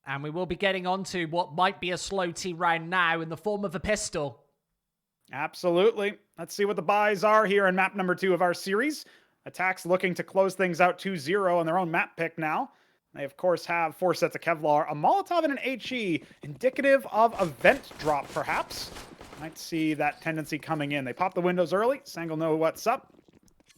And we will be getting on to what might be a slow T round now in the form of a pistol. Absolutely. Let's see what the buys are here in map number 2 of our series. Attax looking to close things out 2-0 on their own map pick now. They, of course, have 4 sets of Kevlar, a Molotov, and an HE, indicative of a vent drop, perhaps. Might see that tendency coming in. They pop the windows early. Sangal know what's up.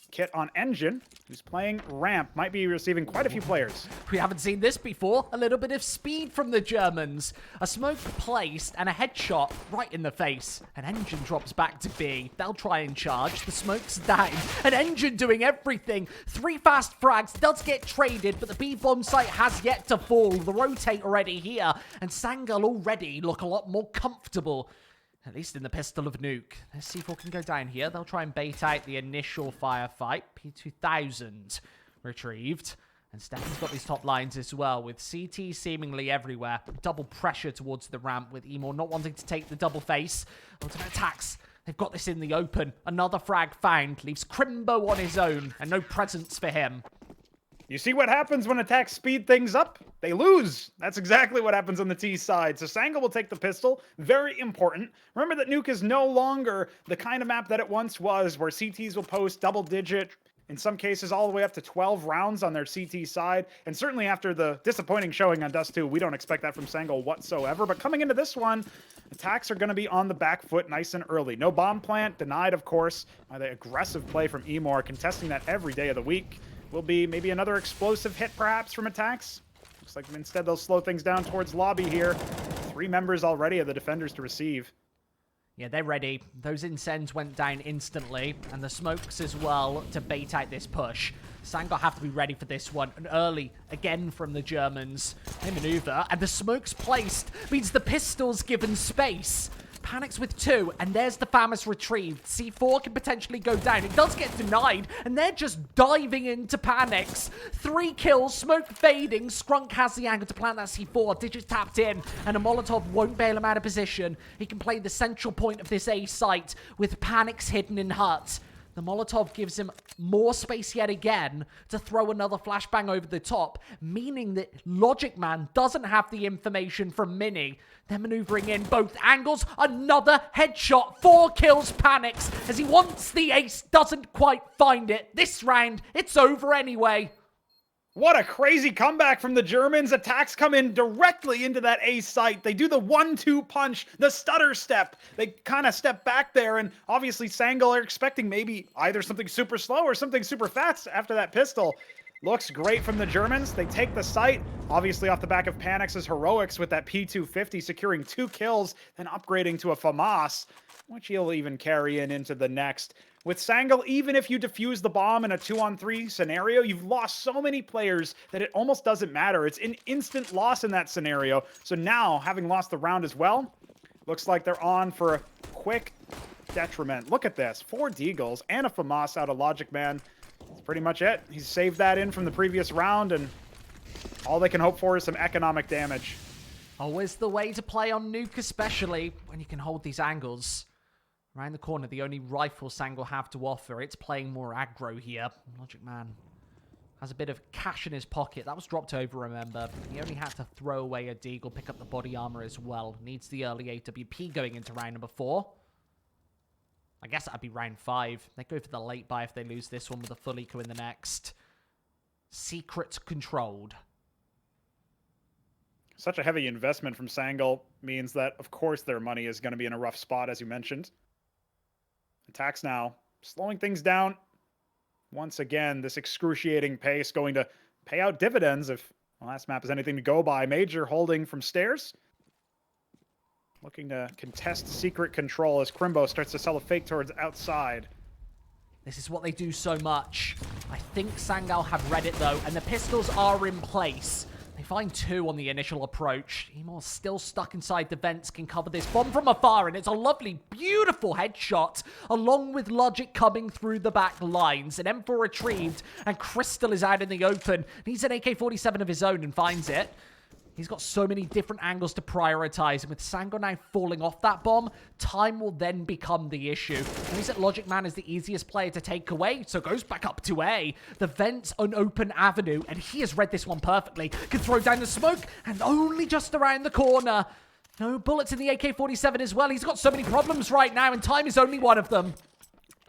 Kit on Engine, who's playing Ramp, might be receiving quite a few players. We haven't seen this before. A little bit of speed from the Germans. A smoke placed and a headshot right in the face. An Engine drops back to B. They'll try and charge. The smoke's down. An Engine doing everything. 3 fast frags does get traded, but the B bomb site has yet to fall. The rotate already here, and Sangal already look a lot more comfortable. At least in the pistol of Nuke. Let's see if we can go down here. They'll try and bait out the initial firefight. P2000 retrieved. And Stefan's got these top lines as well, with CT seemingly everywhere. Double pressure towards the ramp, with Emor not wanting to take the double face. Ultimate attacks. They've got this in the open. Another frag found. Leaves Crimbo on his own, and no presence for him. You see what happens when attacks speed things up? They lose. That's exactly what happens on the T side. So Sangal will take the pistol. Very important. Remember that Nuke is no longer the kind of map that it once was, where CTs will post double-digit, in some cases all the way up to 12 rounds on their CT side. And certainly after the disappointing showing on Dust 2, we don't expect that from Sangal whatsoever. But coming into this one, attacks are going to be on the back foot nice and early. No bomb plant, denied, of course, by the aggressive play from Emor, contesting that every day of the week. Will be maybe another explosive hit, perhaps, from Attax. Looks like instead they'll slow things down towards lobby here. 3 members already of the defenders to receive. Yeah, they're ready. Those incens went down instantly, and the smokes as well to bait out this push. Sangal have to be ready for this one, and early again from the Germans. They maneuver, and the smokes placed means the pistol's given space. Panics with 2, and there's the FAMAS retrieved. C4 can potentially go down. It does get denied, and they're just diving into Panics. 3 kills, smoke fading. Scrunk has the angle to plant that C4. Digits tapped in, and a Molotov won't bail him out of position. He can play the central point of this A site with Panics hidden in hut. The Molotov gives him more space yet again to throw another flashbang over the top, meaning that Logic Man doesn't have the information from Mini. They're maneuvering in both angles. Another headshot. 4 kills Panics as he wants the ace, doesn't quite find it. This round, it's over anyway. What a crazy comeback from the Germans. Attacks come in directly into that A site. They do the 1-2 punch, the stutter step. They kind of step back there, and obviously Sangal are expecting maybe either something super slow or something super fast after that pistol. Looks great from the Germans. They take the site, obviously off the back of Panix's heroics with that P250, securing 2 kills, then upgrading to a FAMAS, which he'll even carry into the next. With Sangal, even if you defuse the bomb in a 2-on-3 scenario, you've lost so many players that it almost doesn't matter. It's an instant loss in that scenario. So now, having lost the round as well, looks like they're on for a quick detriment. Look at this. 4 Deagles and a FAMAS out of Logic Man. That's pretty much it. He's saved that in from the previous round, and all they can hope for is some economic damage. Always the way to play on Nuke, especially when you can hold these angles. Around the corner, the only rifle Sangal have to offer. It's playing more aggro here. Logic Man has a bit of cash in his pocket. That was dropped over, remember. He only had to throw away a Deagle, pick up the body armor as well. Needs the early AWP going into round number 4. I guess that'd be round 5. They go for the late buy if they lose this one with a full eco in the next. Secret controlled. Such a heavy investment from Sangal means that, of course, their money is going to be in a rough spot, as you mentioned. Attacks now, slowing things down. Once again, this excruciating pace going to pay out dividends if the last map is anything to go by. Major holding from stairs. Looking to contest secret control as Crimbo starts to sell a fake towards outside. This is what they do so much. I think Sangal have read it, though, and the pistols are in place. They find 2 on the initial approach. Emor's still stuck inside the vents, can cover this bomb from afar, and it's a lovely, beautiful headshot, along with Logic coming through the back lines. An M4 retrieved, and Crystal is out in the open. Needs an AK-47 of his own and finds it. He's got so many different angles to prioritize, and with Sangal now falling off that bomb, time will then become the issue. Knows that Logic Man is the easiest player to take away, so goes back up to A. The vent's an open avenue, and he has read this one perfectly. Can throw down the smoke, and only just around the corner. No bullets in the AK-47 as well. He's got so many problems right now, and time is only one of them.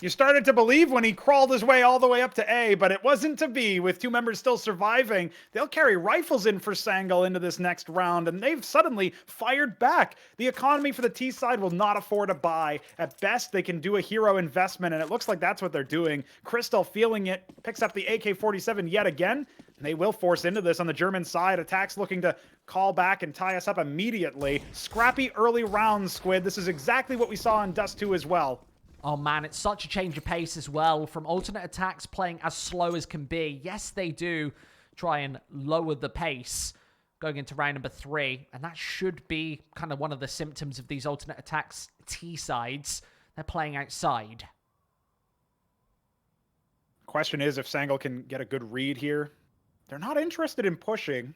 You started to believe when he crawled his way all the way up to A, but it wasn't to be. With 2 members still surviving, they'll carry rifles in for Sangal into this next round, and they've suddenly fired back. The economy for the T side will not afford a buy. At best, they can do a hero investment, and it looks like that's what they're doing. Crystal, feeling it, picks up the AK-47 yet again, and they will force into this on the German side. Attax looking to call back and tie us up immediately. Scrappy early rounds, Squid. This is exactly what we saw in Dust 2 as well. Oh man, it's such a change of pace as well, from alternate attacks playing as slow as can be. Yes, they do try and lower the pace going into round number 3, and that should be kind of one of the symptoms of these alternate attacks T sides. They're playing outside. Question is if Sangal can get a good read here. They're not interested in pushing.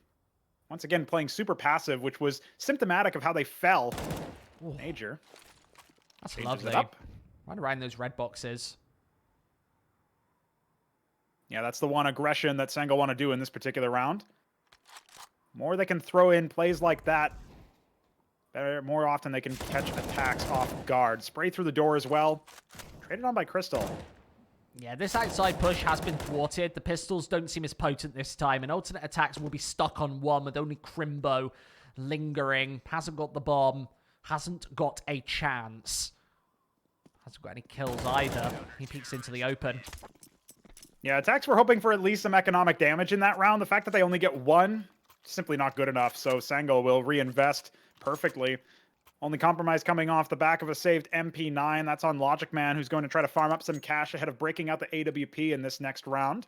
Once again, playing super passive, which was symptomatic of how they fell. Ooh. Major. That's Changes lovely. it up. Right around those red boxes. Yeah, that's the one aggression that Sangal want to do in this particular round. More they can throw in plays like that, more often they can catch attacks off guard. Spray through the door as well. Traded on by Crystal. Yeah, this outside push has been thwarted. The pistols don't seem as potent this time, and alternate attacks will be stuck on one with only Crimbo lingering. Hasn't got the bomb. Hasn't got a chance. Hasn't got any kills either. He peeks into the open. Yeah, Attax were hoping for at least some economic damage in that round. The fact that they only get 1, simply not good enough. So Sangal will reinvest perfectly. Only compromise coming off the back of a saved MP9. That's on Logic Man, who's going to try to farm up some cash ahead of breaking out the AWP in this next round.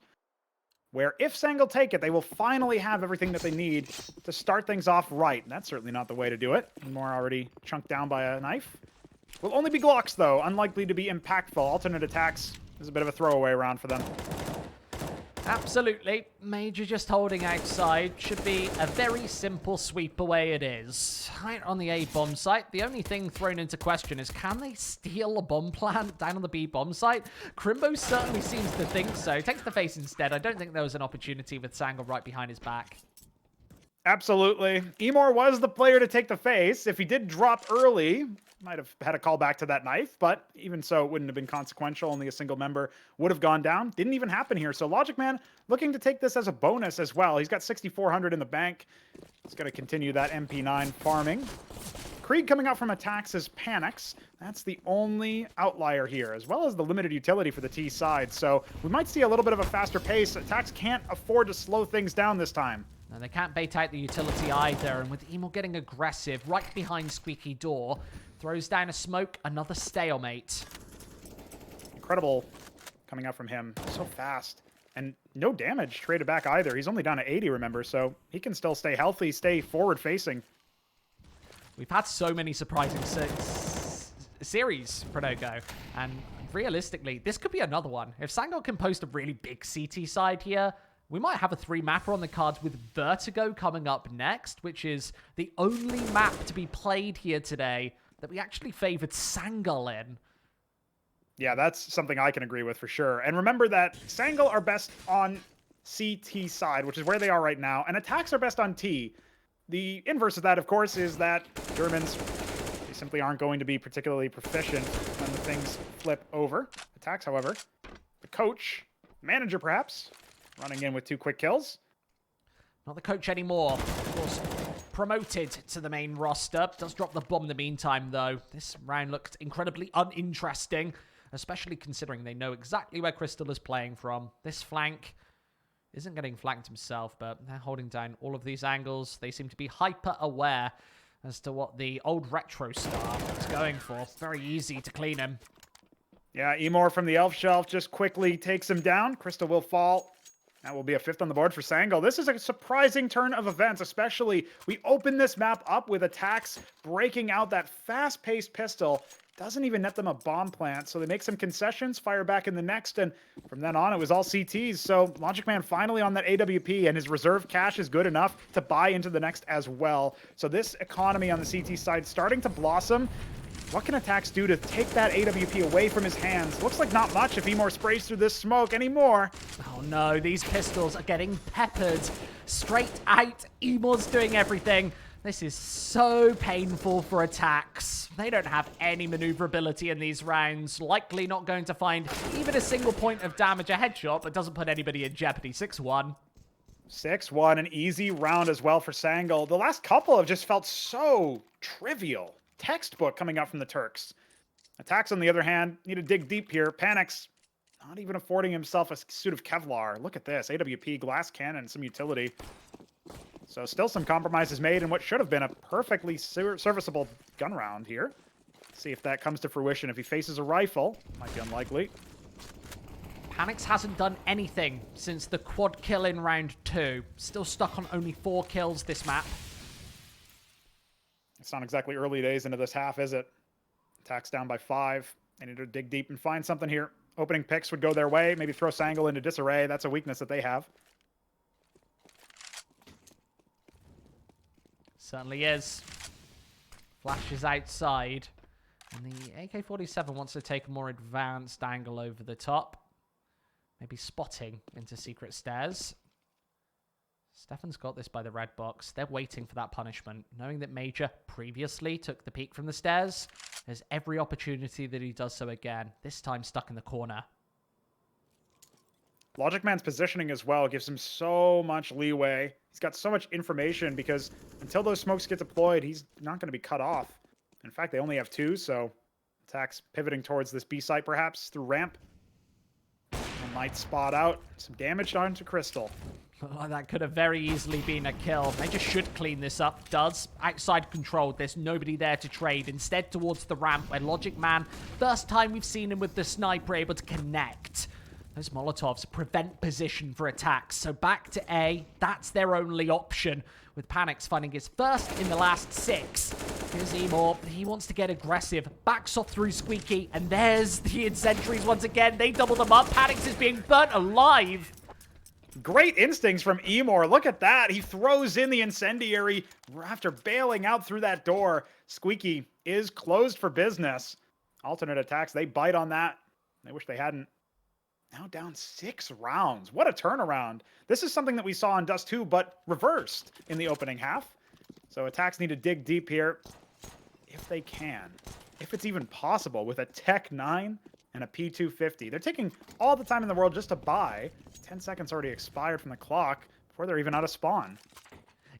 Where if Sangal take it, they will finally have everything that they need to start things off right. And that's certainly not the way to do it. More already chunked down by a knife. Will only be Glocks, though. Unlikely to be impactful. Alternate attacks is a bit of a throwaway round for them. Absolutely. Major just holding outside. Should be a very simple sweep away it is. Right on the A bomb site. The only thing thrown into question is, can they steal a bomb plant down on the B bomb site? Crimbo certainly seems to think so. Takes the face instead. I don't think there was an opportunity with Sangal right behind his back. Absolutely. Emor was the player to take the face. If he did drop early, might have had a call back to that knife, but even so, it wouldn't have been consequential. Only a single member would have gone down. Didn't even happen here. So Logic Man looking to take this as a bonus as well. He's got 6,400 in the bank. He's going to continue that MP9 farming. Krieg coming out from Attax's Panics. That's the only outlier here, as well as the limited utility for the T side. So we might see a little bit of a faster pace. Attax can't afford to slow things down this time. And they can't bait out the utility either. And with Emor getting aggressive right behind Squeaky Door, throws down a smoke, another stalemate. Incredible coming out from him. So fast. And no damage traded back either. He's only down to 80, remember, so he can still stay healthy, stay forward-facing. We've had so many surprising series, Pronogo, and realistically, this could be another one. If Sangal can post a really big CT side here, we might have a 3-mapper on the cards with Vertigo coming up next, which is the only map to be played here today that we actually favored Sangal in. Yeah, that's something I can agree with for sure. And remember that Sangal are best on CT side, which is where they are right now, and Attacks are best on T. The inverse of that, of course, is that Germans, they simply aren't going to be particularly proficient when the things flip over. Attacks, however, the coach, manager perhaps, running in with 2 quick kills. Not the coach anymore. Of course, promoted to the main roster. Does drop the bomb in the meantime, though. This round looked incredibly uninteresting, especially considering they know exactly where Crystal is playing from. This flank isn't getting flanked himself, but they're holding down all of these angles. They seem to be hyper-aware as to what the old retro star is going for. It's very easy to clean him. Yeah, Emor from the Elf Shelf just quickly takes him down. Crystal will fall. That will be a 5th on the board for Sangal. This is a surprising turn of events, especially we open this map up with Attacks breaking out that fast-paced pistol. doesn't even net them a bomb plant. So they make some concessions, fire back in the next, and from then on, it was all CTs. So Logic Man finally on that AWP, and his reserve cash is good enough to buy into the next as well. So this economy on the CT side starting to blossom. What can Attax do to take that AWP away from his hands? Looks like not much if Emor sprays through this smoke anymore. Oh no, these pistols are getting peppered straight out. Emor's doing everything. This is so painful for Attax. They don't have any maneuverability in these rounds. Likely not going to find even a single point of damage. A headshot, but doesn't put anybody in jeopardy. 6-1. 6-1, an easy round as well for Sangal. The last couple have just felt so trivial. Textbook coming out from the Turks. Attax, on the other hand, need to dig deep here. Panics not even affording himself a suit of Kevlar. Look at this. AWP, glass cannon, some utility. So still some compromises made in what should have been a perfectly serviceable gun round here. See if that comes to fruition. If he faces a rifle, might be unlikely. Panics hasn't done anything since the quad kill in round 2. Still stuck on only 4 kills this map. It's not exactly early days into this half, is it? Attax down by 5. They need to dig deep and find something here. Opening picks would go their way. Maybe throw Sangal into disarray. That's a weakness that they have. Certainly is. Flash is outside. And the AK-47 wants to take a more advanced angle over the top. Maybe spotting into secret stairs. Stefan's got this by the red box. They're waiting for that punishment. Knowing that Major previously took the peek from the stairs, there's every opportunity that he does so again. This time stuck in the corner. Logic Man's positioning as well gives him so much leeway. He's got so much information because until those smokes get deployed, he's not going to be cut off. In fact, they only have 2, so Attax pivoting towards this B site perhaps through ramp. And might spot out some damage onto Crystal. Oh, that could have very easily been a kill. They just should clean this up. Does. Outside control. There's nobody there to trade. Instead towards the ramp where Logic Man, first time we've seen him with the sniper, able to connect. Those Molotovs prevent position for Attax. So back to A. That's their only option. With Panics finding his first in the last 6. Here's Emor. He wants to get aggressive. Backs off through Squeaky. And there's the Incendiaries once again. They double them up. Panics is being burnt alive. Great instincts from Emor. Look at that. He throws in the incendiary after bailing out through that door. Squeaky is closed for business. Alternate attacks. They bite on that. They wish they hadn't. Now down 6 rounds. What a turnaround. This is something that we saw in Dust 2, but reversed in the opening half. So attacks need to dig deep here if they can. If it's even possible with a Tech 9 and a P250. They're taking all the time in the world just to buy. 10 seconds already expired from the clock before they're even out of spawn.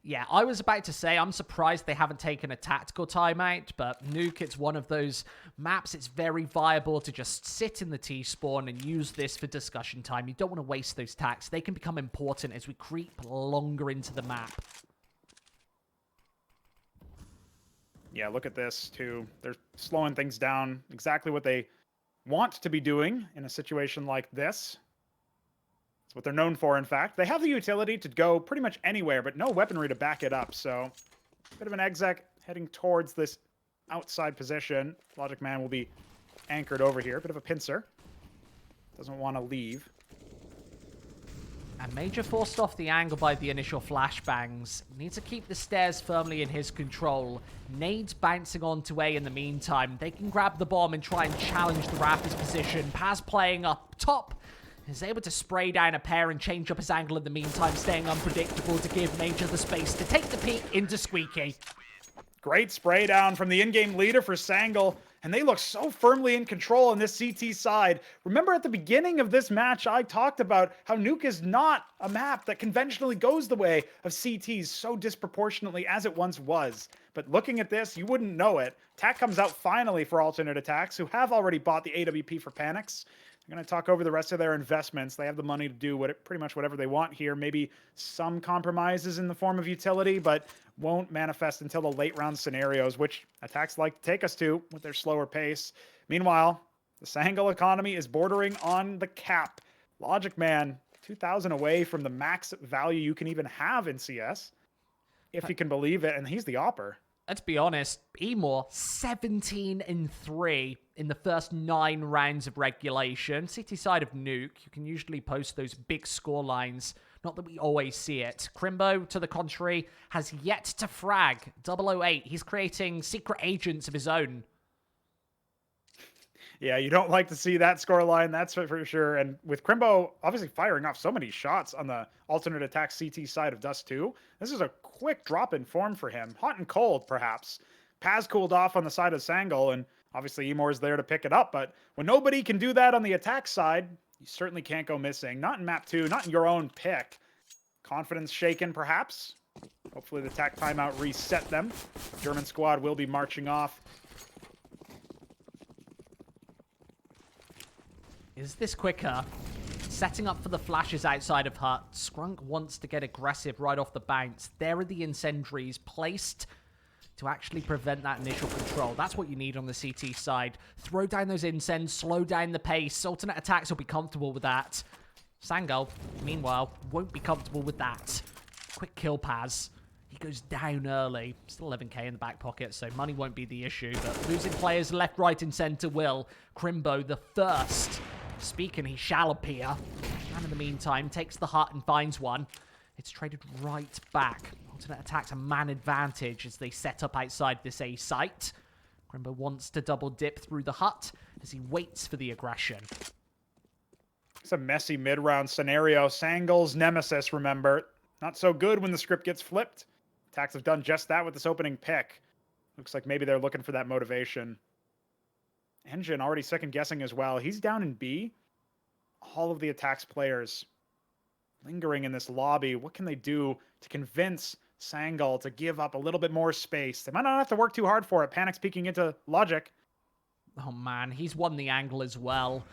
Yeah, I was about to say, I'm surprised they haven't taken a tactical timeout, but Nuke, it's one of those maps, it's very viable to just sit in the T-spawn and use this for discussion time. You don't want to waste those tacks. They can become important as we creep longer into the map. Yeah, look at this, too. They're slowing things down. Exactly what they want to be doing in a situation like this. It's what they're known for, in fact. They have the utility to go pretty much anywhere, but no weaponry to back it up. So, bit of an exec heading towards this outside position. Logic Man will be anchored over here. Bit of a pincer. Doesn't want to leave. And Major forced off the angle by the initial flashbangs. Needs to keep the stairs firmly in his control. Nades bouncing onto A in the meantime. They can grab the bomb and try and challenge the Raptors' position. Paz playing up top. Is able to spray down a pair and change up his angle in the meantime, staying unpredictable to give Major the space to take the peek into Squeaky. Great spray down from the in-game leader for Sangal, and they look so firmly in control on this CT side. Remember at the beginning of this match, I talked about how Nuke is not a map that conventionally goes the way of CTs so disproportionately as it once was. But looking at this, you wouldn't know it. Tac comes out finally for alternate attacks, who have already bought the AWP for Panics. I'm going to talk over the rest of their investments. They have the money to do pretty much whatever they want here. Maybe some compromises in the form of utility, but won't manifest until the late round scenarios, which attacks like to take us to with their slower pace. Meanwhile, the Sangal economy is bordering on the cap. Logic Man, 2,000 away from the max value you can even have in CS, if you can believe it, and he's the opper. let's be honest, Emor 17-3 in the first 9 rounds of regulation. City side of Nuke, you can usually post those big score lines. Not that we always see it. Crimbo, to the contrary, has yet to frag. 008, he's creating secret agents of his own. Yeah, you don't like to see that scoreline, that's for sure. And with Crimbo obviously firing off so many shots on the alternate attack CT side of Dust 2, this is a quick drop in form for him. Hot and cold, perhaps. Paz cooled off on the side of Sangal, and obviously Emor's there to pick it up. But when nobody can do that on the attack side, you certainly can't go missing. Not in map 2, not in your own pick. Confidence shaken, perhaps. Hopefully the attack timeout reset them. German squad will be marching off. Is this quicker? Setting up for the flashes outside of Hut. Scrunk wants to get aggressive right off the bounce. There are the incendiaries placed to actually prevent that initial control. That's what you need on the CT side. Throw down those incens, slow down the pace. Alternate attacks will be comfortable with that. Sangal, meanwhile, won't be comfortable with that. Quick kill Paz. He goes down early. Still 11k in the back pocket, so money won't be the issue. But losing players left, right, and center will. Crimbo, the first. Speaking, he shall appear. And in the meantime, takes the hut and finds one. It's traded right back. Alternate attacks a man advantage as they set up outside this A site. Crimbo wants to double dip through the hut as he waits for the aggression. It's a messy mid-round scenario. Sangal's nemesis, remember. Not so good when the script gets flipped. Attax have done just that with this opening pick. Looks like maybe they're looking for that motivation. Engine already second-guessing as well. He's down in B. All of the Attax players lingering in this lobby. What can they do to convince Sangal to give up a little bit more space? They might not have to work too hard for it. Panic's peeking into logic. Oh man, he's won the angle as well.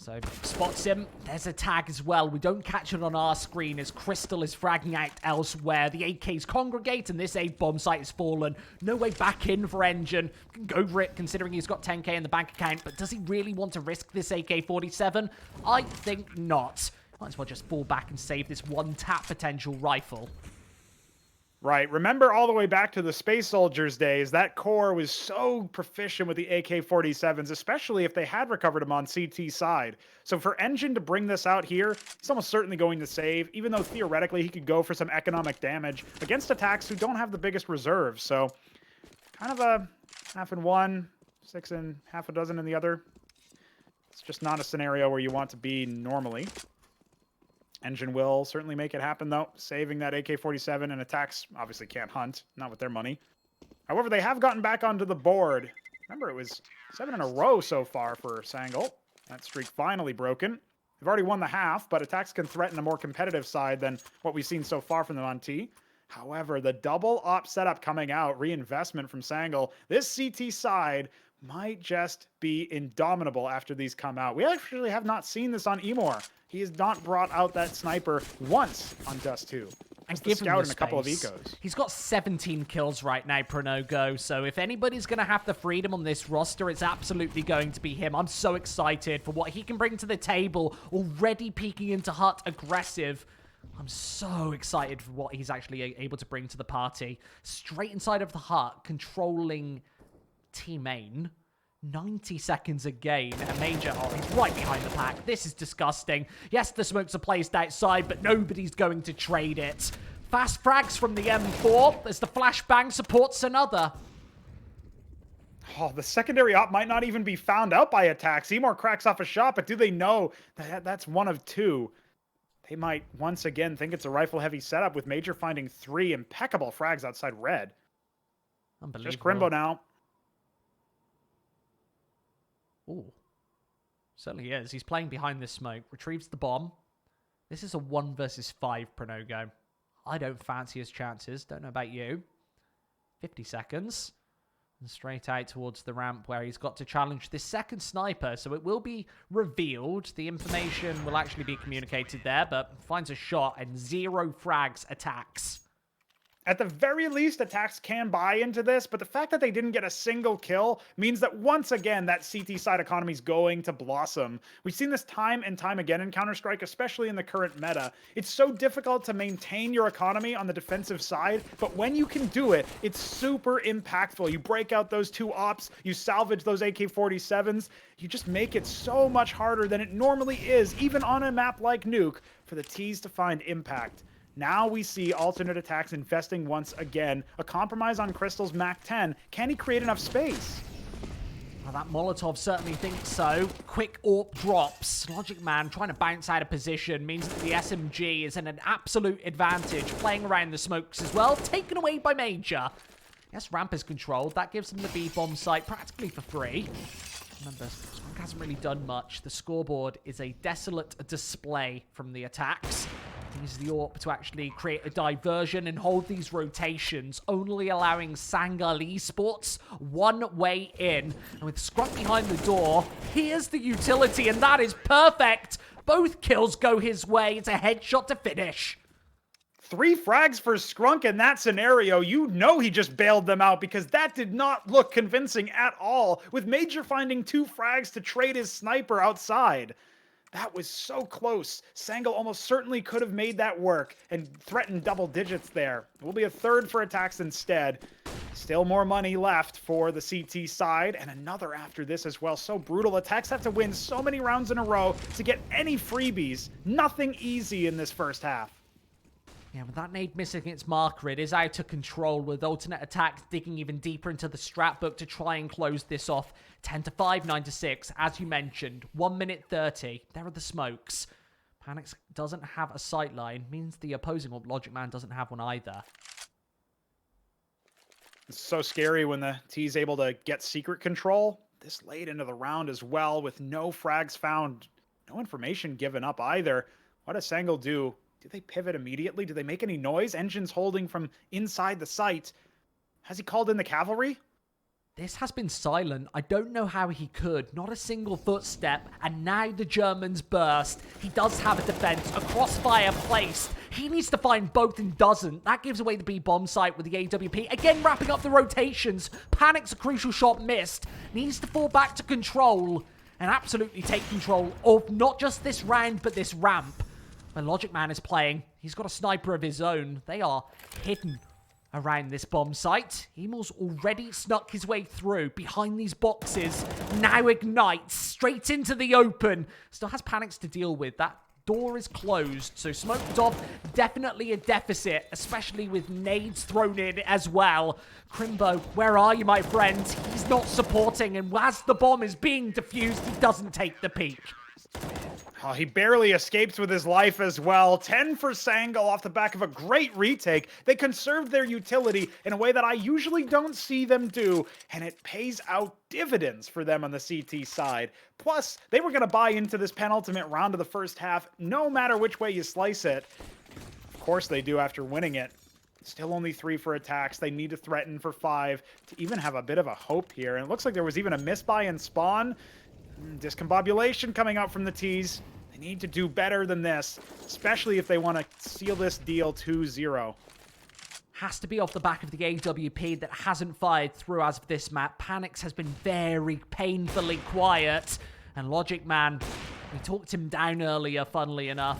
So, spots him. There's a tag as well. We don't catch it on our screen as Crystal is fragging out elsewhere. The AKs congregate and this A bomb site has fallen. No way back in for Engine. Can go for it considering he's got 10k in the bank account, but does he really want to risk this AK-47? I think not. Might as well just fall back and save this one-tap potential rifle. Right. Remember all the way back to the Space Soldiers days, that core was so proficient with the AK-47s, especially if they had recovered them on CT side. So for Engine to bring this out here, he's almost certainly going to save, even though theoretically he could go for some economic damage against Attax who don't have the biggest reserves. So kind of a half in one, 6 and half a dozen in the other. It's just not a scenario where you want to be normally. Engine will certainly make it happen, though, saving that AK-47, and Attax obviously can't hunt, not with their money. However, they have gotten back onto the board. Remember, it was 7 in a row so far for Sangal. That streak finally broken. They've already won the half, but Attax can threaten a more competitive side than what we've seen so far from them on T. However, the double op setup coming out, reinvestment from Sangal, this CT side might just be indomitable after these come out. We actually have not seen this on Emor. He has not brought out that sniper once on Dust 2. And give him a couple of ecos. He's got 17 kills right now, Pronogo. So if anybody's going to have the freedom on this roster, it's absolutely going to be him. I'm so excited for what he can bring to the table. Already peeking into Hut aggressive. I'm so excited for what he's actually able to bring to the party. Straight inside of the Hut, controlling Team Main. 90 seconds a gain. A major... Oh, he's right behind the pack. This is disgusting. Yes, the smokes are placed outside, but nobody's going to trade it. Fast frags from the M4 as the flashbang supports another. Oh, the secondary op might not even be found out by Attax. Seymour cracks off a shot, but do they know that that's one of two? They might once again think it's a rifle-heavy setup with Major finding 3 impeccable frags outside red. Unbelievable. Just Crimbo now. Ooh. Certainly is. He's playing behind this smoke. Retrieves the bomb. This is a 1 versus 5 Pronogo. I don't fancy his chances. Don't know about you. 50 seconds. And straight out towards the ramp where he's got to challenge this second sniper. So it will be revealed. The information will actually be communicated there, but finds a shot and 0 frags Attax. At the very least, Attax can buy into this, but the fact that they didn't get a single kill means that once again, that CT side economy is going to blossom. We've seen this time and time again in Counter-Strike, especially in the current meta. It's so difficult to maintain your economy on the defensive side, but when you can do it, it's super impactful. You break out those 2 ops, you salvage those AK-47s, you just make it so much harder than it normally is, even on a map like Nuke, for the T's to find impact. Now we see alternate attacks investing once again. A compromise on Crystal's Mac 10. Can he create enough space? Well, that Molotov certainly thinks so. Quick AWP drops. Logic Man trying to bounce out of position means that the SMG is in an absolute advantage, playing around the smokes as well, taken away by Major. Yes, ramp is controlled. That gives them the B-bomb site practically for free. Remember, Skunk hasn't really done much. The scoreboard is a desolate display from the attacks. Use the AWP to actually create a diversion and hold these rotations, only allowing Sangal Esports one way in. And with Skunk behind the door, here's the utility, and that is perfect. Both kills go his way. It's a headshot to finish. 3 frags for Skrunk in that scenario. You know he just bailed them out because that did not look convincing at all, with Major finding 2 frags to trade his sniper outside. That was so close. Sangal almost certainly could have made that work and threatened double digits there. It will be a 3rd for Attax instead. Still more money left for the CT side, and another after this as well. So brutal. Attax have to win so many rounds in a row to get any freebies. Nothing easy in this first half. Yeah, with that nade missing its marker, it is out of control, with alternate attacks digging even deeper into the strat book to try and close this off. 10-5, 9-6, as you mentioned. 1 minute 30. There are the smokes. Panics doesn't have a sight line, means the opposing Logic Man doesn't have one either. It's so scary when the T's able to get secret control this late into the round as well, with no frags found, no information given up either. What does Sangal do? Do they pivot immediately? Do they make any noise? Engines holding from inside the site. Has he called in the cavalry? This has been silent. I don't know how he could. Not a single footstep. And now the Germans burst. He does have a defense. A crossfire placed. He needs to find both and doesn't. That gives away the B-bomb site with the AWP. Again, wrapping up the rotations. Panics a crucial shot missed. Needs to fall back to control. And absolutely take control of not just this round, but this ramp. When Logic Man is playing, he's got a sniper of his own. They are hidden around this bomb site. Emil's already snuck his way through behind these boxes. Now ignites straight into the open. Still has panics to deal with. That door is closed, so smoked off. Definitely a deficit, especially with nades thrown in as well. Crimbo, where are you, my friend? He's not supporting, and as the bomb is being defused, he doesn't take the peek. Oh, he barely escapes with his life as well. 10 for Sangal off the back of a great retake. They conserved their utility in a way that I usually don't see them do, and it pays out dividends for them on the CT side. Plus, they were going to buy into this penultimate round of the first half, no matter which way you slice it. Of course they do after winning it. Still only 3 for Attax. They need to threaten for 5 to even have a bit of a hope here. And it looks like there was even a misbuy in spawn. Discombobulation coming out from the T's. They need to do better than this, especially if they want to seal this deal 2-0. Has to be off the back of the AWP that hasn't fired through as of this map. Panics has been very painfully quiet. And Logic Man, we talked him down earlier, funnily enough.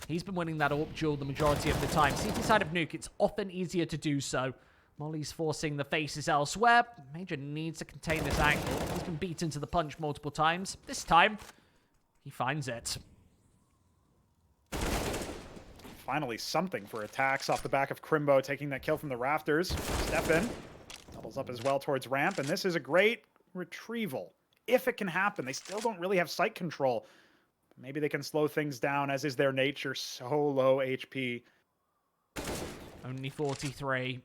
He's been winning that AWP duel the majority of the time. CT side of Nuke, it's often easier to do so. Molly's forcing the faces elsewhere. Major needs to contain this angle. He's been beaten to the punch multiple times. This time, he finds it. Finally, something for Attax off the back of Crimbo taking that kill from the rafters. Stefan doubles up as well towards ramp, and this is a great retrieval. If it can happen, they still don't really have sight control. Maybe they can slow things down, as is their nature. So low HP. Only 43.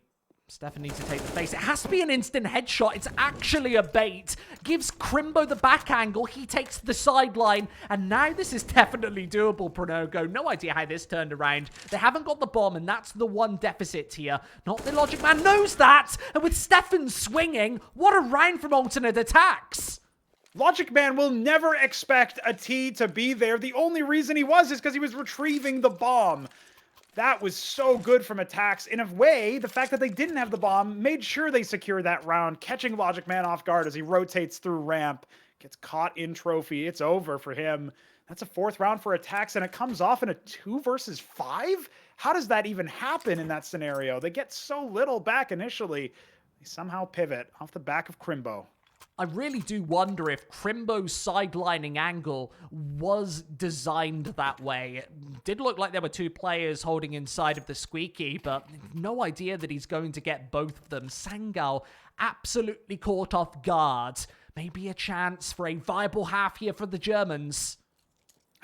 Stefan needs to take the face. It has to be an instant headshot. It's actually a bait. Gives Crimbo the back angle. He takes the sideline. And now this is definitely doable, Pronogo. No idea how this turned around. They haven't got the bomb, and that's the one deficit here. Not the Logic Man knows that. And with Stefan swinging, what a round from alternate attacks. Logic Man will never expect a T to be there. The only reason he was is because he was retrieving the bomb. That was so good from Attax. In a way, the fact that they didn't have the bomb made sure they secured that round, catching Logic Man off guard as he rotates through ramp. Gets caught in trophy. It's over for him. That's a 4th round for Attax, and it comes off in a 2 versus 5? How does that even happen in that scenario? They get so little back initially. They somehow pivot off the back of Crimbo. I really do wonder if Crimbo's sidelining angle was designed that way. It did look like there were 2 players holding inside of the squeaky, but no idea that he's going to get both of them. Sangal absolutely caught off guard. Maybe a chance for a viable half here for the Germans.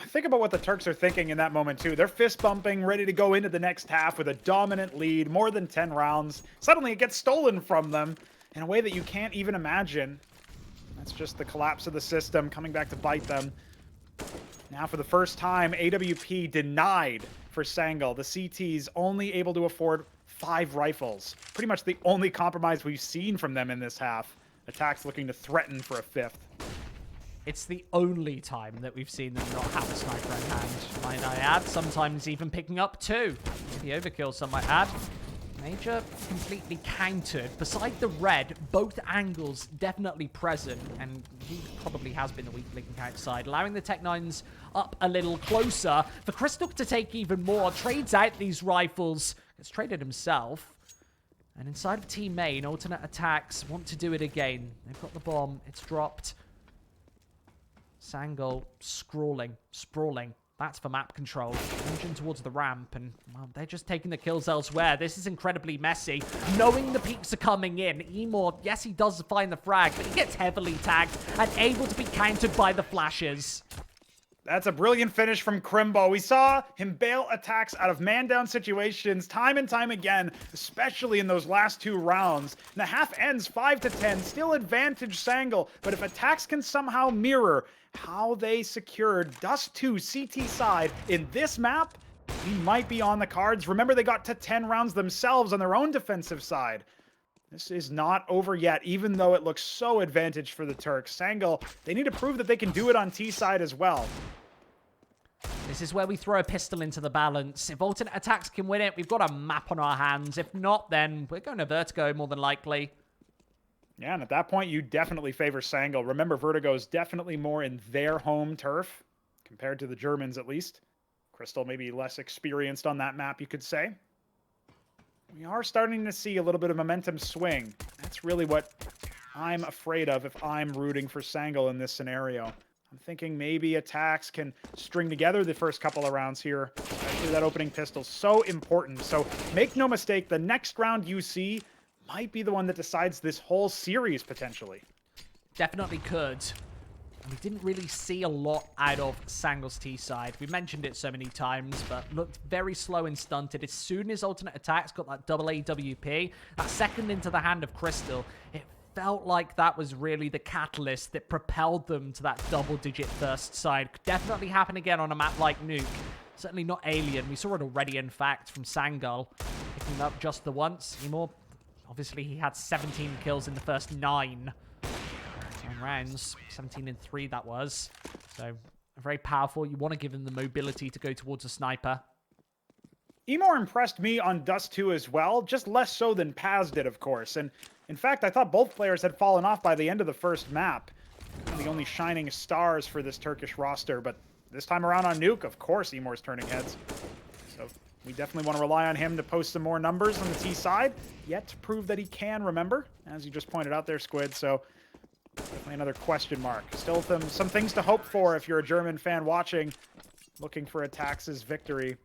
Think about what the Turks are thinking in that moment, too. They're fist bumping, ready to go into the next half with a dominant lead, more than 10 rounds. Suddenly it gets stolen from them in a way that you can't even imagine. That's just the collapse of the system coming back to bite them. Now, for the first time, AWP denied for Sangal. The CT's only able to afford 5 rifles. Pretty much the only compromise we've seen from them in this half. Attax looking to threaten for a 5th. It's the only time that we've seen them not have a sniper in hand, might I add. Sometimes even picking up 2. The overkill, some might add. Major completely countered. Beside the red, both angles definitely present, and he probably has been the weak link outside, allowing the Tech-9s up a little closer. For Crystal to take even more, trades out these rifles. Gets traded himself. And inside of Team Main, alternate attacks want to do it again. They've got the bomb. It's dropped. Sangal sprawling. That's for map control. Engine towards the ramp, and well, they're just taking the kills elsewhere. This is incredibly messy. Knowing the peaks are coming in, Emor, yes, he does find the frag, but he gets heavily tagged and able to be countered by the flashes. That's a brilliant finish from Crimbo. We saw him bail Attacks out of man-down situations time and time again, especially in those last 2 rounds. And the half ends 5-10, still advantage Sangal, but if Attax can somehow mirror how they secured Dust 2 CT side in this map, he might be on the cards. Remember, they got to 10 rounds themselves on their own defensive side. This is not over yet, even though it looks so advantaged for the Turks. Sangal, they need to prove that they can do it on T side as well. This is where we throw a pistol into the balance. If alternate attacks can win it, we've got a map on our hands. If not, then we're going to Vertigo more than likely. Yeah, and at that point, you definitely favor Sangal. Remember, Vertigo is definitely more in their home turf, compared to the Germans at least. Crystal maybe less experienced on that map, you could say. We are starting to see a little bit of momentum swing. That's really what I'm afraid of if I'm rooting for Sangal in this scenario. I'm thinking maybe Attax can string together the first couple of rounds here. Especially that opening pistol, so important. So make no mistake, the next round you see might be the one that decides this whole series, potentially. Definitely could. We didn't really see a lot out of Sangal's T side. We mentioned it so many times, but looked very slow and stunted. As soon as alternate attacks got that double AWP, that second into the hand of Crystal, it felt like that was really the catalyst that propelled them to that double-digit first side. Could definitely happen again on a map like Nuke. Certainly not Alien. We saw it already, in fact, from Sangal. Picking up just the once. Emor, obviously, he had 17 kills in the first 9 rounds. 17 in 3, that was. So, very powerful. You want to give him the mobility to go towards a sniper. Emor impressed me on Dust 2 as well, just less so than Paz did, of course. And in fact, I thought both players had fallen off by the end of the first map. The only shining stars for this Turkish roster, but this time around on Nuke, of course, Emor's turning heads. So we definitely want to rely on him to post some more numbers on the T side, yet to prove that he can, remember, as you just pointed out there, Squid. So definitely another question mark. Still some things to hope for if you're a German fan watching, looking for Attax's victory.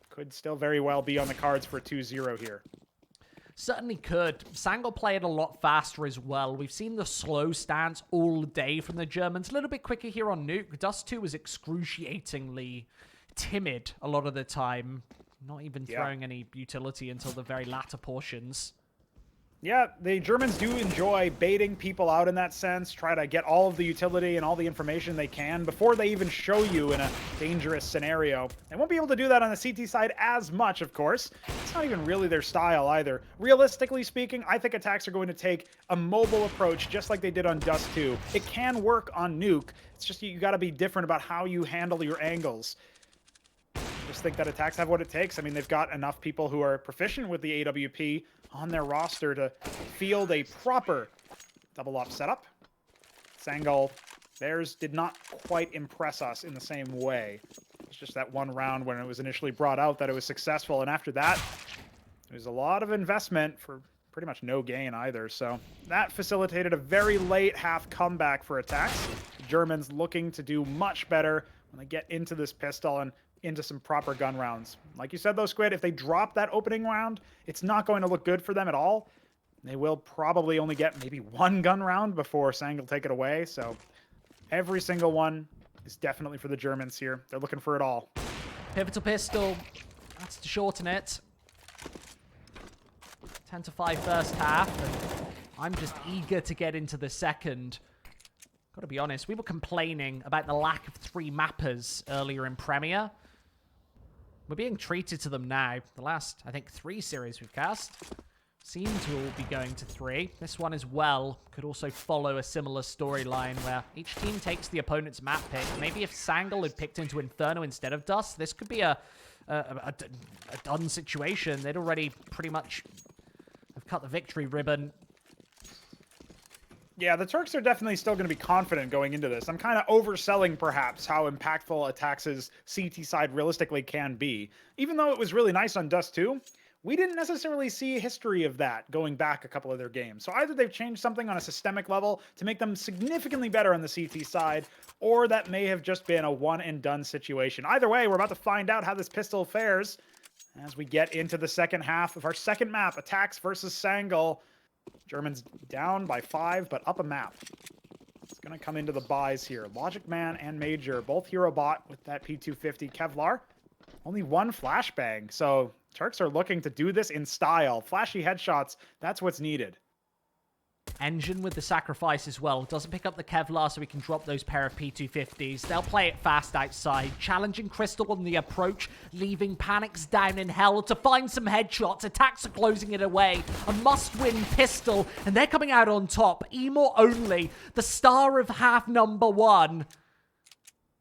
Could still very well be on the cards for 2-0 here. Certainly could. Sangal played a lot faster as well. We've seen the slow stance all day from the Germans. A little bit quicker here on Nuke. Dust 2 was excruciatingly timid a lot of the time. Not even throwing any utility until the very latter portions. Yeah, the Germans do enjoy baiting people out in that sense, try to get all of the utility and all the information they can before they even show you in a dangerous scenario. They won't be able to do that on the CT side as much, of course. It's not even really their style either. Realistically speaking, I think Attacks are going to take a mobile approach just like they did on Dust 2. It can work on Nuke. It's just you got to be different about how you handle your angles. The just think that Attax have what it takes. I mean, they've got enough people who are proficient with the AWP on their roster to field a proper double up setup. Sangal, theirs did not quite impress us in the same way. It's just that one round when it was initially brought out that it was successful, and after that, it was a lot of investment for pretty much no gain either. So that facilitated a very late half comeback for Attax. The Germans looking to do much better when they get into this pistol and into some proper gun rounds. Like you said though, Squid, if they drop that opening round, it's not going to look good for them at all. They will probably only get maybe one gun round before Sangal take it away. So every single one is definitely for the Germans here. They're looking for it all. Pivotal pistol. That's to shorten it. 10-5 first half. And I'm just eager to get into the second. Gotta be honest, we were complaining about the lack of 3 mappers earlier in Premier. We're being treated to them now. The last, I think, 3 series we've cast seem to all be going to 3. This one as well could also follow a similar storyline where each team takes the opponent's map pick. Maybe if Sangal had picked into Inferno instead of Dust, this could be a done situation. They'd already pretty much have cut the victory ribbon. Yeah, the Turks are definitely still going to be confident going into this. I'm kind of overselling, perhaps, how impactful Attax's CT side realistically can be. Even though it was really nice on Dust 2, we didn't necessarily see a history of that going back a couple of their games. So either they've changed something on a systemic level to make them significantly better on the CT side, or that may have just been a one-and-done situation. Either way, we're about to find out how this pistol fares as we get into the second half of our second map, Attax versus Sangal. Germans down by 5, but up a map. It's going to come into the buys here. Logic Man and Major, both hero bot with that P250 Kevlar. Only one flashbang, so Turks are looking to do this in style. Flashy headshots, that's what's needed. Engine with the sacrifice as well. Doesn't pick up the Kevlar so we can drop those pair of P250s. They'll play it fast outside. Challenging Crystal on the approach. Leaving Panics down in hell to find some headshots. Attax are closing it away. A must-win pistol. And they're coming out on top. Emor only. The star of half number 1.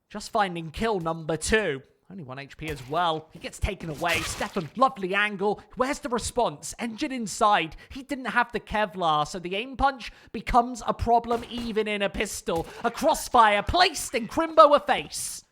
Just finding kill number 2. Only 1 HP as well. He gets taken away. Stefan, lovely angle. Where's the response? Engine inside. He didn't have the Kevlar, so the aim punch becomes a problem even in a pistol. A crossfire placed in Crimbo a face.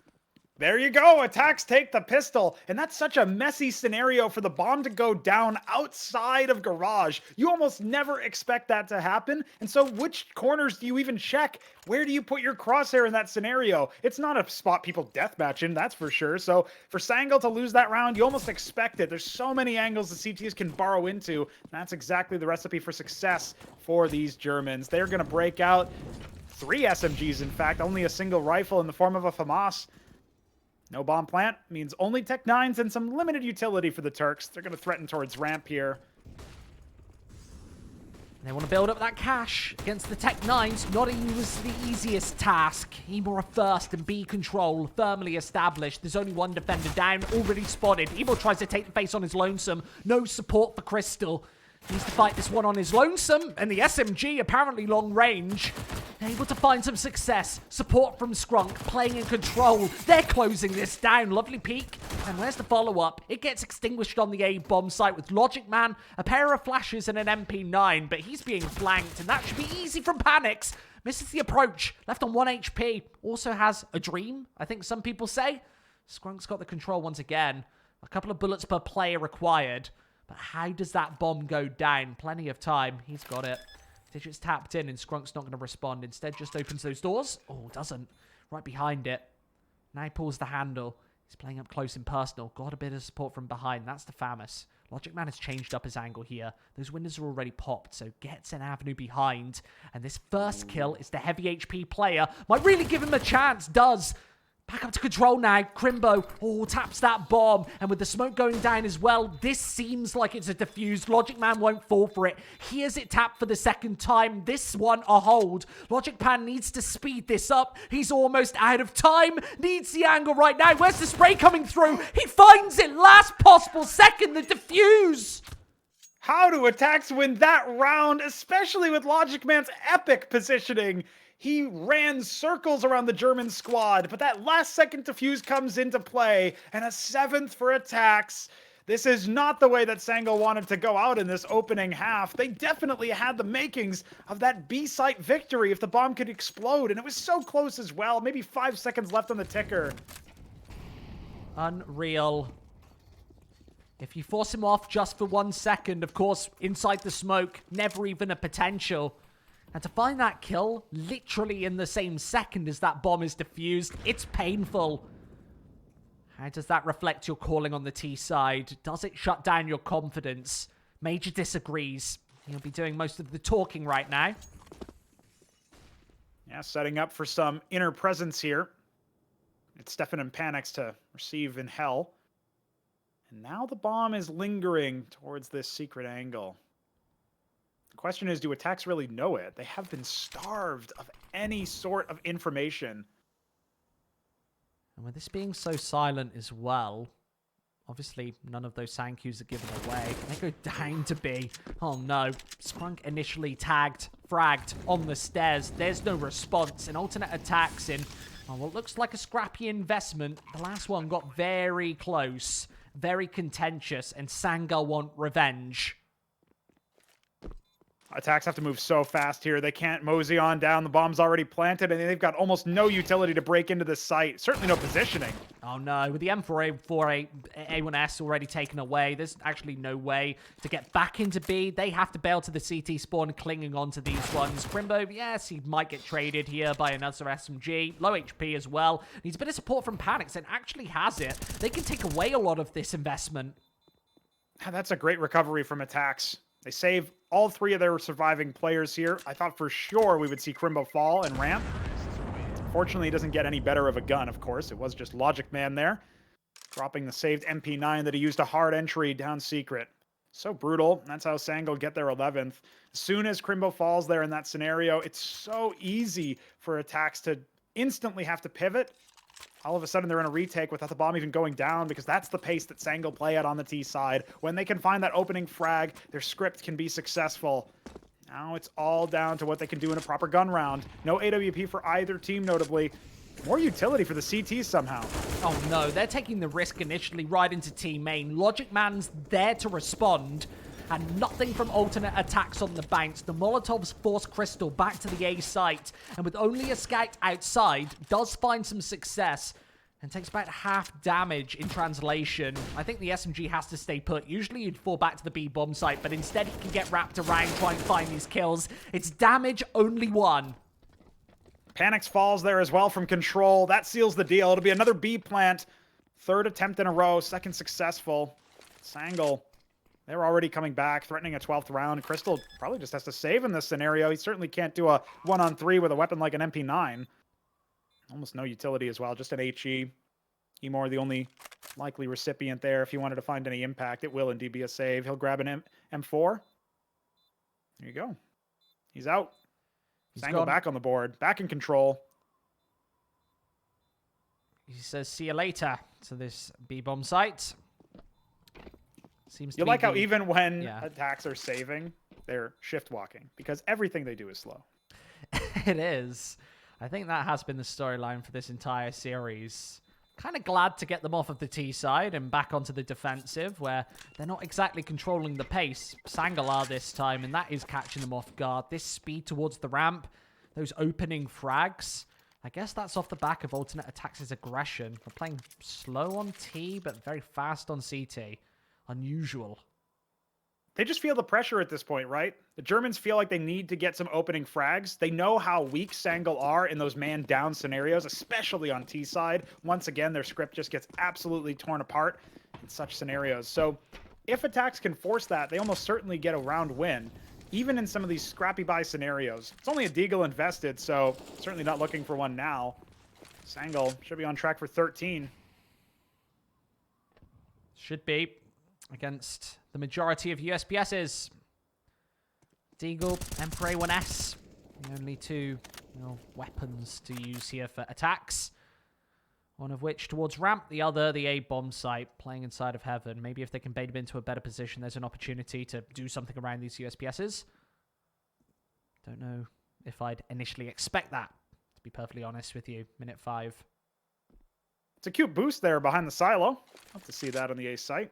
There you go, Attax take the pistol, and that's such a messy scenario for the bomb to go down outside of garage. You almost never expect that to happen, and so which corners do you even check? Where do you put your crosshair in that scenario? It's not a spot people deathmatch in, that's for sure, so for Sangal to lose that round, you almost expect it. There's so many angles the CTs can borrow into, and that's exactly the recipe for success for these Germans. They're going to break out 3 SMGs, in fact, only a single rifle in the form of a FAMAS. No bomb plant means only Tech 9s and some limited utility for the Turks. They're going to threaten towards ramp here. They want to build up that cash against the Tech 9s. Not the easiest task. Emor first and B control firmly established. There's only one defender down, already spotted. Emor tries to take the face on his lonesome. No support for Crystal. Needs to fight this one on his lonesome, and the SMG apparently long range. Able to find some success. Support from Skrunk, playing in control. They're closing this down. Lovely peek. And where's the follow-up? It gets extinguished on the A-bomb site with Logic Man, a pair of flashes, and an MP9, but he's being flanked, and that should be easy from Panics. Misses the approach. Left on 1 HP. Also has a dream, I think some people say. Skrunk's got the control once again. A couple of bullets per player required. But how does that bomb go down? Plenty of time. He's got it. Digits tapped in and Skrunk's not going to respond. Instead, just opens those doors. Oh, doesn't. Right behind it. Now he pulls the handle. He's playing up close and personal. Got a bit of support from behind. That's the FAMAS. Logic Man has changed up his angle here. Those windows are already popped, so gets an avenue behind. And this first kill is the heavy HP player. Might really give him a chance. Does. Back up to control now. Crimbo, taps that bomb. And with the smoke going down as well, this seems like it's a defused. Logic Man won't fall for it. Hears it tap for the second time. This one a hold. Logic Man needs to speed this up. He's almost out of time. Needs the angle right now. Where's the spray coming through? He finds it. Last possible second. The defuse. How do Attax win that round, especially with Logic Man's epic positioning? He ran circles around the German squad, but that last second defuse comes into play, and a 7th for Attax. This is not the way that Sangal wanted to go out in this opening half. They definitely had the makings of that B-site victory if the bomb could explode, and it was so close as well. Maybe 5 seconds left on the ticker. Unreal. If you force him off just for 1 second, of course, inside the smoke, never even a potential. And to find that kill literally in the same second as that bomb is defused, it's painful. How does that reflect your calling on the T side? Does it shut down your confidence? Major disagrees. He'll be doing most of the talking right now. Yeah, setting up for some inner presence here. It's Stefan and Panics to receive in hell. And now the bomb is lingering towards this secret angle. The question is, do Attax really know it? They have been starved of any sort of information. And with this being so silent as well, obviously none of those sound cues are given away. They go down to B. Oh no. Sprunk initially tagged, fragged on the stairs. There's no response. An alternate attacks in what looks like a scrappy investment. The last one got very close. Very contentious, and Sangal want revenge. Attax have to move so fast here. They can't mosey on down. The bomb's already planted, and they've got almost no utility to break into this site. Certainly no positioning. Oh no, with the M4A4 A1S already taken away, there's actually no way to get back into B. They have to bail to the CT spawn, clinging on to these ones. Crimbo, yes, he might get traded here by another SMG. Low HP as well. Needs a bit of support from Panics, and actually has it. They can take away a lot of this investment. That's a great recovery from Attax. They save all 3 of their surviving players here. I thought for sure we would see Crimbo fall and ramp. Fortunately, he doesn't get any better of a gun, of course. It was just Logic Man there, dropping the saved MP9 that he used a hard entry down secret. So brutal. That's how Sangal get their 11th. As soon as Crimbo falls there in that scenario, it's so easy for Attax to instantly have to pivot. All of a sudden, they're in a retake without the bomb even going down, because that's the pace that Sangal play at on the T side. When they can find that opening frag, their script can be successful. Now it's all down to what they can do in a proper gun round. No AWP for either team, notably. More utility for the CTs somehow. Oh no, they're taking the risk initially right into team main. Logic Man's there to respond, and nothing from alternate attacks on the bounce. The Molotovs force Crystal back to the A site, and with only a scout outside, does find some success, and takes about half damage in translation. I think the SMG has to stay put. Usually you'd fall back to the B bomb site, but instead he can get wrapped around trying to find these kills. It's damage only 1. Panics falls there as well from control. That seals the deal. It'll be another B plant. 3rd attempt in a row, 2nd successful. Sangal, they're already coming back, threatening a 12th round. Crystal probably just has to save in this scenario. He certainly can't do a 1-on-3 with a weapon like an MP9. Almost no utility as well, just an HE. Emor, the only likely recipient there. If he wanted to find any impact, it will indeed be a save. He'll grab an M4. There you go. He's out. Sangal back on the board, back in control. He says, see you later to this B-bomb site. Seems to You be like how even when Yeah. attacks are saving, they're shift walking, because everything they do is slow. It is. I think that has been the storyline for this entire series. Kind of glad to get them off of the T side and back onto the defensive, where they're not exactly controlling the pace. Sangal are this time, and that is catching them off guard. This speed towards the ramp, those opening frags, I guess that's off the back of alternate attacks' aggression. We're playing slow on T, but very fast on CT. Unusual. They just feel the pressure at this point, right? The Germans feel like they need to get some opening frags. They know how weak Sangal are in those man-down scenarios, especially on T side. Once again, their script just gets absolutely torn apart in such scenarios. So if Attax can force that, they almost certainly get a round win, even in some of these scrappy buy scenarios. It's only a Deagle invested, so certainly not looking for one now. Sangal should be on track for 13. Should be. Against the majority of USPSs. Deagle, Emperor A1S. The only 2 weapons to use here for attacks. One of which towards ramp, the other, the A bomb site, playing inside of heaven. Maybe if they can bait him into a better position, there's an opportunity to do something around these USPSs. Don't know if I'd initially expect that, to be perfectly honest with you. Minute 5. It's a cute boost there behind the silo. Love to see that on the A site.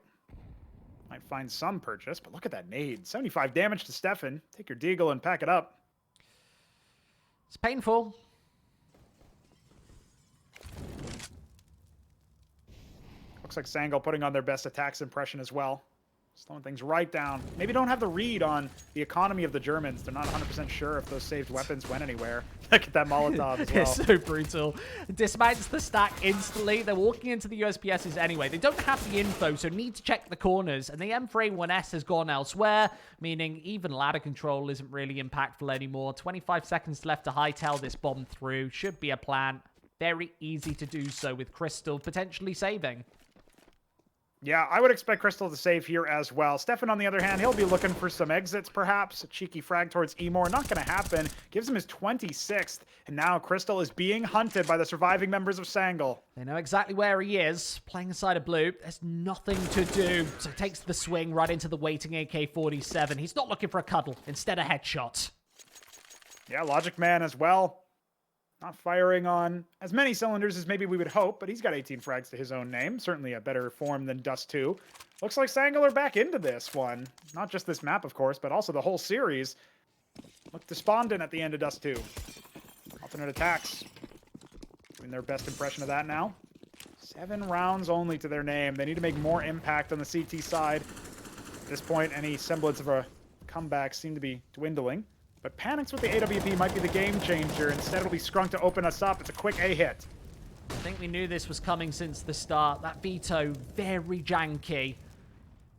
Might find some purchase, but look at that nade. 75 damage to Stefan. Take your deagle and pack it up. It's painful. Looks like Sangal putting on their best Attax impression as well. Slowing things right down. Maybe don't have the read on the economy of the Germans. They're not 100% sure if those saved weapons went anywhere. Look at that Molotov as well. It's so brutal. Dismounts the stack instantly. They're walking into the USPSs anyway. They don't have the info, so need to check the corners. And the M4A1S has gone elsewhere, meaning even ladder control isn't really impactful anymore. 25 seconds left to hightail this bomb through. Should be a plan. Very easy to do so with Crystal potentially saving. Yeah, I would expect Crystal to save here as well. Stefan, on the other hand, he'll be looking for some exits, perhaps. A cheeky frag towards Emor. Not going to happen. Gives him his 26th. And now Crystal is being hunted by the surviving members of Sangal. They know exactly where he is. Playing inside of blue. There's nothing to do. So takes the swing right into the waiting AK-47. He's not looking for a cuddle. Instead, a headshot. Yeah, Logic Man as well. Not firing on as many cylinders as maybe we would hope, but he's got 18 frags to his own name. Certainly a better form than Dust 2. Looks like Sangal are back into this one. Not just this map, of course, but also the whole series. Look despondent at the end of Dust 2. Alternate attacks. Doing their best impression of that now. 7 rounds only to their name. They need to make more impact on the CT side. At this point, any semblance of a comeback seem to be dwindling. But Panics with the AWP might be the game changer. Instead, it'll be Scrunk to open us up. It's a quick A hit. I think we knew this was coming since the start. That veto, very janky.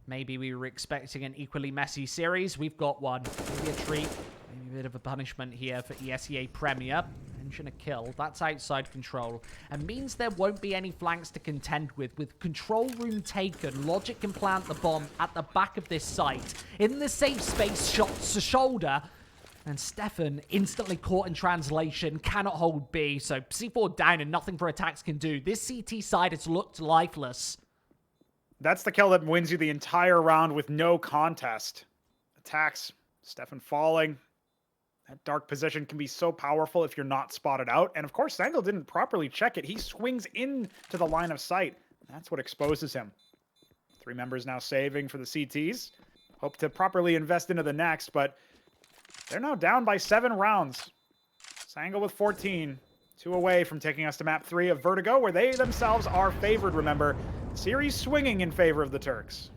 Maybe we were expecting an equally messy series. We've got one. Maybe a treat. Maybe a bit of a punishment here for Esea Premier. Mention a kill. That's outside control. And means there won't be any flanks to contend with. With control room taken, Logic can plant the bomb at the back of this site. In the safe space, shots to shoulder. And Stefan, instantly caught in translation, cannot hold B, so C4 down and nothing for Attax can do. This CT side has looked lifeless. That's the kill that wins you the entire round with no contest. Attax, Stefan falling. That dark position can be so powerful if you're not spotted out. And of course, Sangal didn't properly check it. He swings into the line of sight. That's what exposes him. 3 members now saving for the CTs. Hope to properly invest into the next, but they're now down by 7 rounds. Sangal with 14. 2 away from taking us to map 3 of Vertigo, where they themselves are favored, remember. Series swinging in favor of the Turks.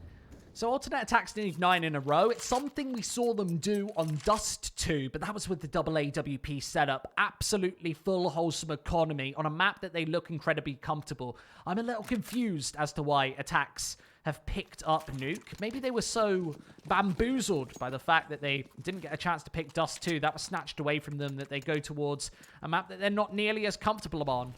So alternate attacks need 9 in a row. It's something we saw them do on Dust 2, but that was with the double AWP setup. Absolutely full wholesome economy on a map that they look incredibly comfortable. I'm a little confused as to why attacks have picked up Nuke. Maybe they were so bamboozled by the fact that they didn't get a chance to pick Dust 2. That was snatched away from them, that they go towards a map that they're not nearly as comfortable on.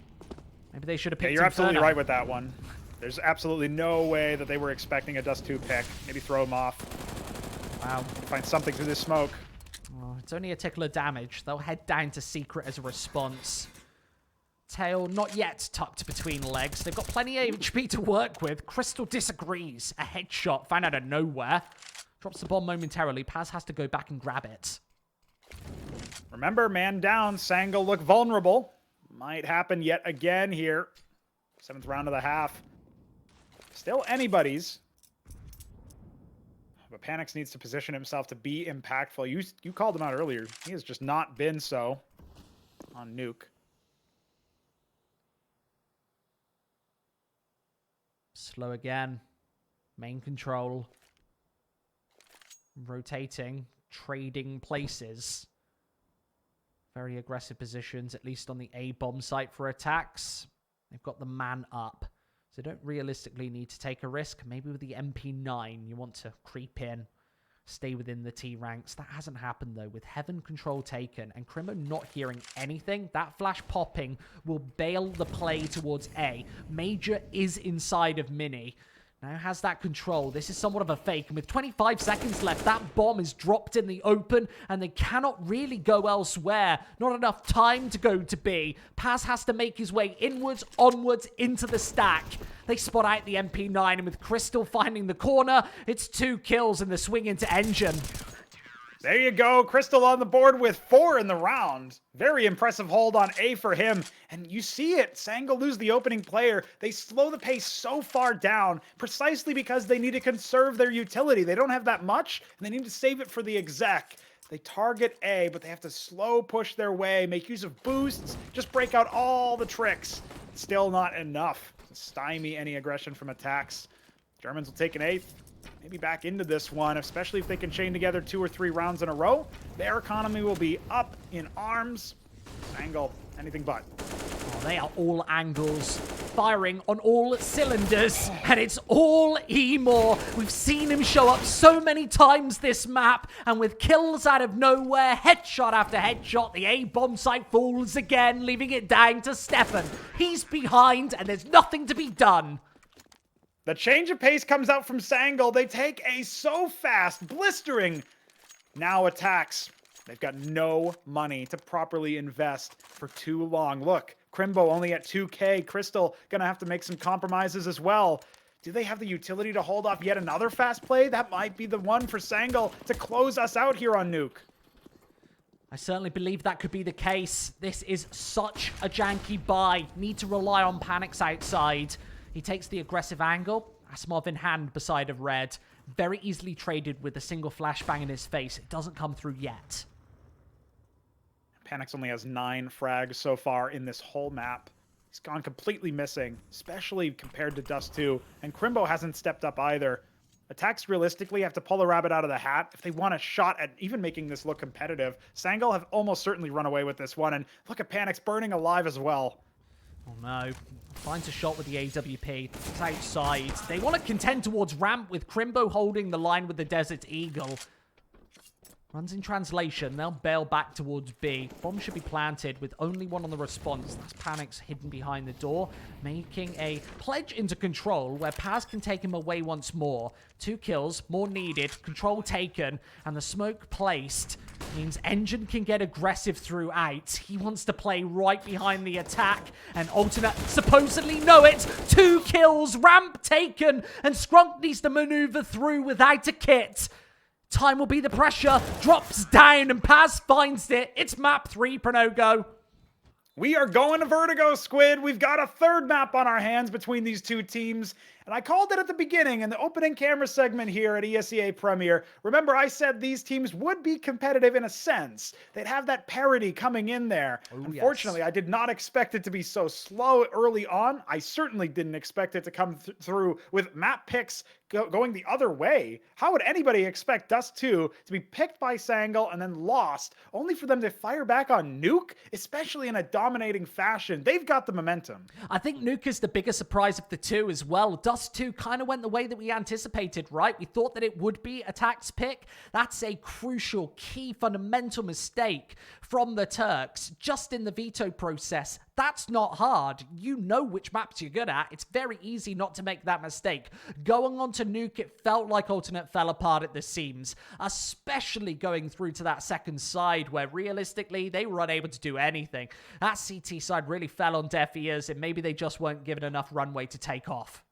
Maybe they should have picked You're absolutely Inferno. right with that one. There's absolutely no way that they were expecting a Dust 2 pick. Maybe throw them off. Wow. Find something through this smoke. Oh, it's only a tickle of damage. They'll head down to Secret as a response. Tail not yet tucked between legs. They've got plenty of HP to work with. Crystal disagrees. A headshot found out of nowhere. Drops the bomb momentarily. Paz has to go back and grab it. Remember, man down. Sangal look vulnerable. Might happen yet again here. 7th round of the half. Still anybody's. But Panics needs to position himself to be impactful. You called him out earlier. He has just not been so on Nuke. Slow again. Main control. Rotating. Trading places. Very aggressive positions, at least on the A bomb site for attacks. They've got the man up. So they don't realistically need to take a risk. Maybe with the MP9, you want to creep in, stay within the T ranks. That hasn't happened, though, with Heaven control taken and Crimo not hearing anything. That flash popping will bail the play towards A. Major is inside of Mini. Now has that control. This is somewhat of a fake. And with 25 seconds left, that bomb is dropped in the open. And they cannot really go elsewhere. Not enough time to go to B. Paz has to make his way inwards, onwards, into the stack. They spot out the MP9. And with Crystal finding the corner, it's 2 kills in the swing into Engine. There you go. Crystal on the board with 4 in the round. Very impressive hold on A for him. And you see it. Sangal lose the opening player. They slow the pace so far down precisely because they need to conserve their utility. They don't have that much, and they need to save it for the exec. They target A, but they have to slow push their way, make use of boosts, just break out all the tricks. Still not enough to stymie any aggression from Attax. Germans will take an 8th. Maybe back into this one, especially if they can chain together 2 or 3 rounds in a row. Their economy will be up in arms. Sangal, anything but. Oh, they are all angles, firing on all cylinders, and it's all Emor. We've seen him show up so many times this map, and with kills out of nowhere, headshot after headshot, the A bomb site falls again, leaving it down to Stefan. He's behind, and there's nothing to be done. The change of pace comes out from Sangal. They take A so fast, blistering. Now Attax. They've got no money to properly invest for too long. Look, Crimbo only at 2K. Crystal gonna have to make some compromises as well. Do they have the utility to hold off yet another fast play? That might be the one for Sangal to close us out here on Nuke. I certainly believe that could be the case. This is such a janky buy. Need to rely on panics outside. He takes the aggressive angle. Asimov in hand beside of red. Very easily traded with a single flashbang in his face. It doesn't come through yet. Panics only has 9 frags so far in this whole map. He's gone completely missing, especially compared to Dust 2. And Crimbo hasn't stepped up either. Attax realistically have to pull a rabbit out of the hat if they want a shot at even making this look competitive. Sangal have almost certainly run away with this one. And look at Panics burning alive as well. Oh no. Finds a shot with the AWP. It's outside. They want to contend towards ramp with Crimbo holding the line with the Desert Eagle. Runs in translation. They'll bail back towards B. Bomb should be planted with only one on the response. That's Panics hidden behind the door, making a pledge into control where Paz can take him away once more. 2 kills, more needed, control taken, and the smoke placed means Engine can get aggressive throughout. He wants to play right behind the attack, and Alternate supposedly know it. 2 kills, ramp taken, and Scrunk needs to maneuver through without a kit. Time will be the pressure. Drops down and Paz finds it. It's map 3, Pronogo. We are going to Vertigo, Squid. We've got a 3rd map on our hands between these 2 teams. And I called it at the beginning in the opening camera segment here at Esea Premier. Remember, I said these teams would be competitive in a sense. They'd have that parity coming in there. Oh, Unfortunately, yes. I did not expect it to be so slow early on. I certainly didn't expect it to come through with map picks going the other way. How would anybody expect Dust 2 to be picked by Sangal and then lost, only for them to fire back on Nuke, especially in a dominating fashion? They've got the momentum. I think Nuke is the biggest surprise of the 2 as well. Dust 2 kind of went the way that we anticipated, right? We thought that it would be Attack's pick. That's a crucial, key, fundamental mistake from the Turks just in the veto process. That's not hard. You know which maps you're good at. It's very easy not to make that mistake. Going on to Nuke, it felt like Alternate fell apart at the seams, especially going through to that second side where realistically they were unable to do anything. That CT side really fell on deaf ears and maybe they just weren't given enough runway to take off.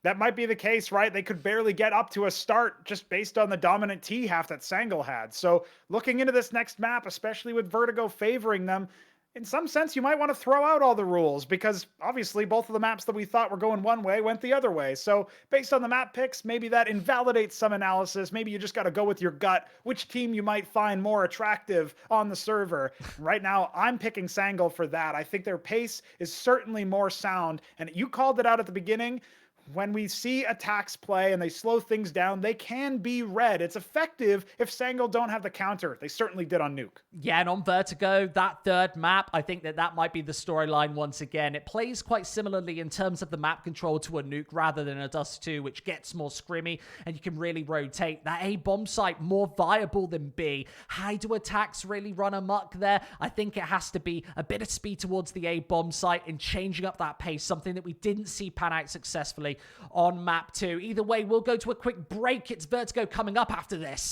That might be the case, right? They could barely get up to a start just based on the dominant T half that Sangal had. So looking into this next map, especially with Vertigo favoring them, in some sense, you might want to throw out all the rules because obviously both of the maps that we thought were going one way went the other way. So based on the map picks, maybe that invalidates some analysis. Maybe you just got to go with your gut, which team you might find more attractive on the server. Right now, I'm picking Sangal for that. I think their pace is certainly more sound. And you called it out at the beginning. When we see Attax play and they slow things down, they can be red. It's effective if Sangal don't have the counter. They certainly did on Nuke. Yeah, and on Vertigo, that 3rd map, I think that might be the storyline once again. It plays quite similarly in terms of the map control to a Nuke rather than a Dust 2, which gets more scrimmy and you can really rotate. That A bomb site more viable than B. How do Attacks really run amok there? I think it has to be a bit of speed towards the A bomb site and changing up that pace, something that we didn't see pan out successfully on map 2. Either way, we'll go to a quick break. It's Vertigo coming up after this.